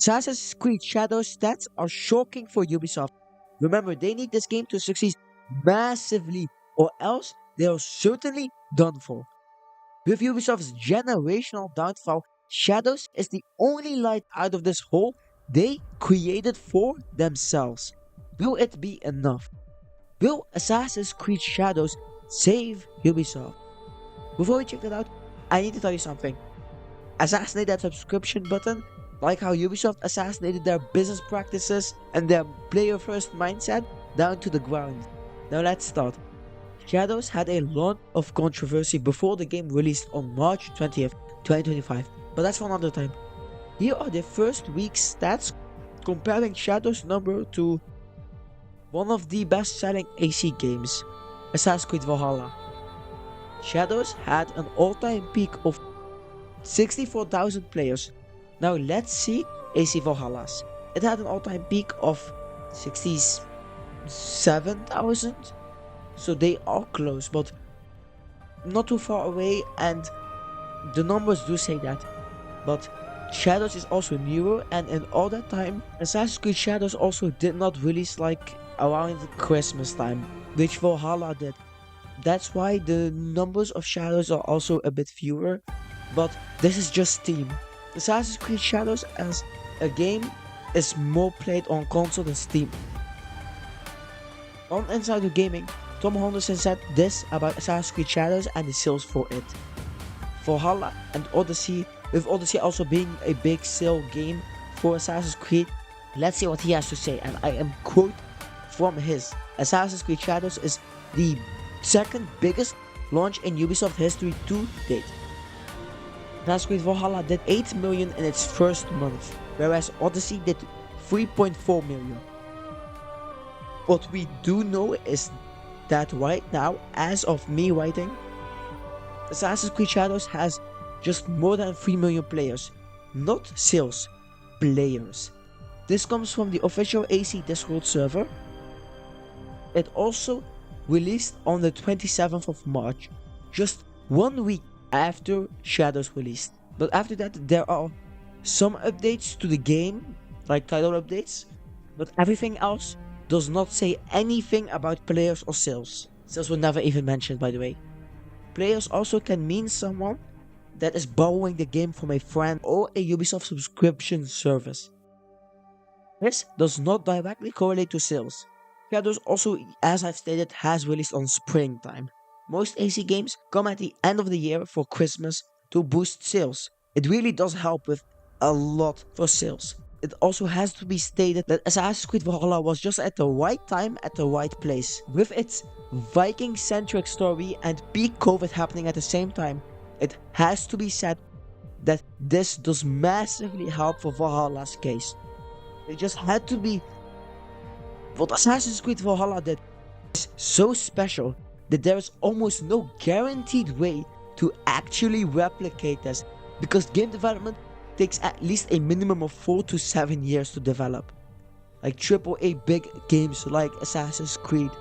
Assassin's Creed Shadows stats are shocking for Ubisoft. Remember, they need this game to succeed massively, or else they are certainly done for. With Ubisoft's generational downfall, Shadows is the only light out of this hole they created for themselves. Will it be enough? Will Assassin's Creed Shadows save Ubisoft? Before we check that out, I need to tell you something. Assassinate that subscription button, like how Ubisoft assassinated their business practices and their player-first mindset down to the ground. Now let's start. Shadows had a lot of controversy before the game released on March 20th, 2025, but that's for another time. Here are the first week's stats comparing Shadows' number to one of the best-selling AC games, Assassin's Creed Valhalla. Shadows had an all-time peak of 64,000 players. Now let's see AC Valhalla's. It had an all-time peak of 67,000. So they are close, but not too far away, and the numbers do say that. But Shadows is also newer, and in all that time, Assassin's Creed Shadows also did not release like around Christmas time, which Valhalla did. That's why the numbers of Shadows are also a bit fewer, but this is just Steam. Assassin's Creed Shadows as a game is more played on console than Steam. On Insider Gaming, Tom Henderson said this about Assassin's Creed Shadows and the sales for it. Valhalla and Odyssey, with Odyssey also being a big sale game for Assassin's Creed. Let's see what he has to say, and I am quote from his. Assassin's Creed Shadows is the second biggest launch in Ubisoft history to date. Assassin's Creed Valhalla did 8 million in its first month, whereas Odyssey did 3.4 million. What we do know is that right now, as of me writing, Assassin's Creed Shadows has just more than 3 million players. Not sales, players. This comes from the official AC Discord server. It also released on the 27th of March, just 1 week after Shadows released. But after that, there are some updates to the game, like title updates, but everything else does not say anything about players or sales. Sales were never even mentioned, by the way. Players also can mean someone that is borrowing the game from a friend or a Ubisoft subscription service. This does not directly correlate to sales. Shadows also, as I've stated, has released on springtime. Most AC games come at the end of the year for Christmas to boost sales. It really does help with a lot for sales. It also has to be stated that Assassin's Creed Valhalla was just at the right time at the right place. With its Viking-centric story and peak COVID happening at the same time, it has to be said that this does massively help for Valhalla's case. It just had to be. What Assassin's Creed Valhalla did is so special that there is almost no guaranteed way to actually replicate this, because game development takes at least a minimum of 4 to 7 years to develop. Like AAA big games like Assassin's Creed,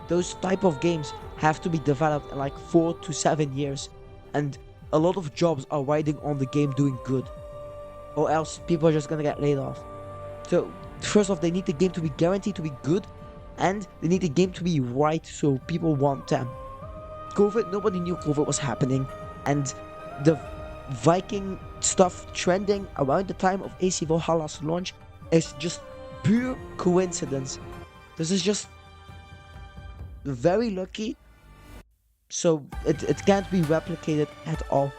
those type of games have to be developed in like 4 to 7 years, and a lot of jobs are riding on the game doing good, or else people are just gonna get laid off. So first off, they need the game to be guaranteed to be good, and they need the game to be right so people want them. COVID, nobody knew COVID was happening, and the Viking stuff trending around the time of AC Valhalla's launch is just pure coincidence. This is just very lucky, so it can't be replicated at all.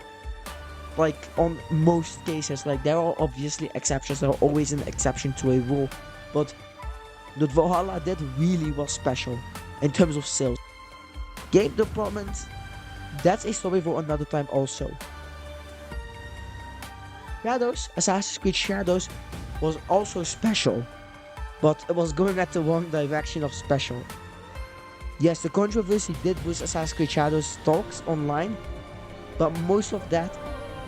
Like on most cases, like there are obviously exceptions, there are always an exception to a rule, but what Valhalla did really was special in terms of sales. Game department, that's a story for another time also. Shadows, Assassin's Creed Shadows was also special, but it was going at the wrong direction of special. Yes, the controversy did boost Assassin's Creed Shadows stocks online, but most of that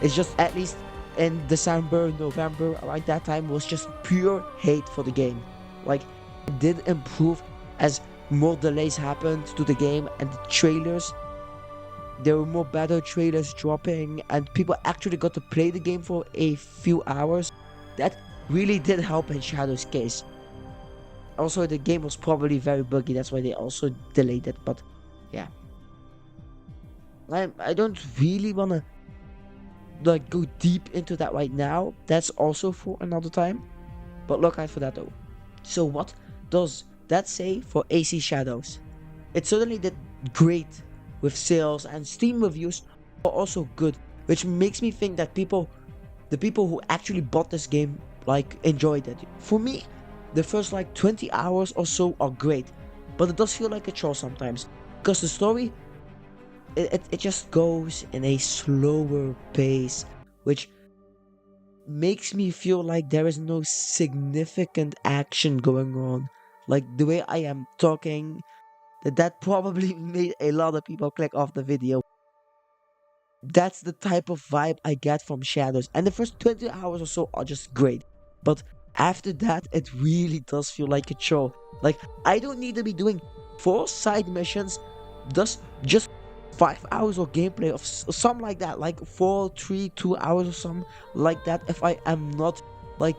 is just, at least in December, November, around that time, was just pure hate for the game. Like, it did improve as more delays happened to the game, and the trailers, there were more better trailers dropping, and people actually got to play the game for a few hours. That really did help in Shadow's case. Also, the game was probably very buggy, that's why they also delayed it, but yeah. I don't really wanna like go deep into that right now. That's also for another time. But look out for that though. So what does that say for AC Shadows? It certainly did great with sales, and Steam reviews are also good, which makes me think that the people who actually bought this game like enjoyed it. For me, the first like 20 hours or so are great, but it does feel like a chore sometimes because the story it just goes in a slower pace, which makes me feel like there is no significant action going on. Like the way I am talking, that probably made a lot of people click off the video. That's the type of vibe I get from Shadows, and the first 20 hours or so are just great. But after that, it really does feel like a chore. Like, I don't need to be doing 4 side missions, just 5 hours of gameplay of something like that, like 4, 3, 2 hours or something like that. If I am not like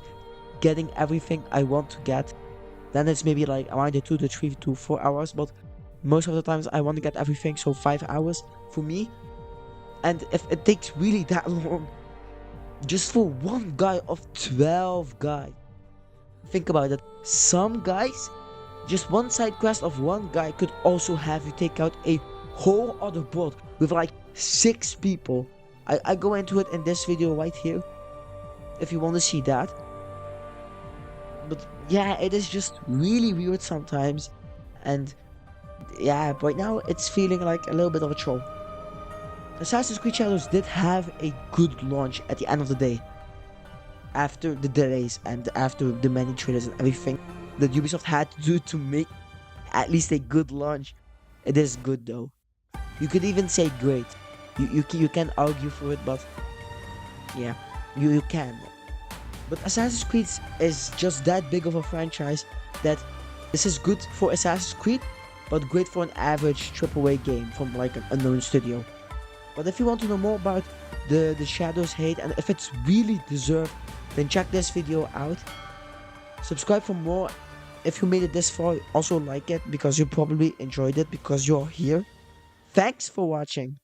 getting everything I want to get, then it's maybe like around the 2 to 3 to 4 hours. But most of the times I want to get everything, so 5 hours for me. And if it takes really that long, just for one guy of 12 guys, think about it. Some guys, just one side quest of one guy could also have you take out a whole other board with like 6 people. I go into it in this video right here, if you want to see that. But yeah, it is just really weird sometimes. And yeah, right now it's feeling like a little bit of a troll. Assassin's Creed Shadows did have a good launch at the end of the day. After the delays and after the many trailers and everything that Ubisoft had to do to make at least a good launch, it is good though. You could even say great. You can argue for it, but yeah, you can. But Assassin's Creed is just that big of a franchise that this is good for Assassin's Creed, but great for an average AAA game from like an unknown studio. But if you want to know more about the Shadows hate and if it's really deserved, then check this video out. Subscribe for more. If you made it this far, also like it because you probably enjoyed it because you're here. Thanks for watching.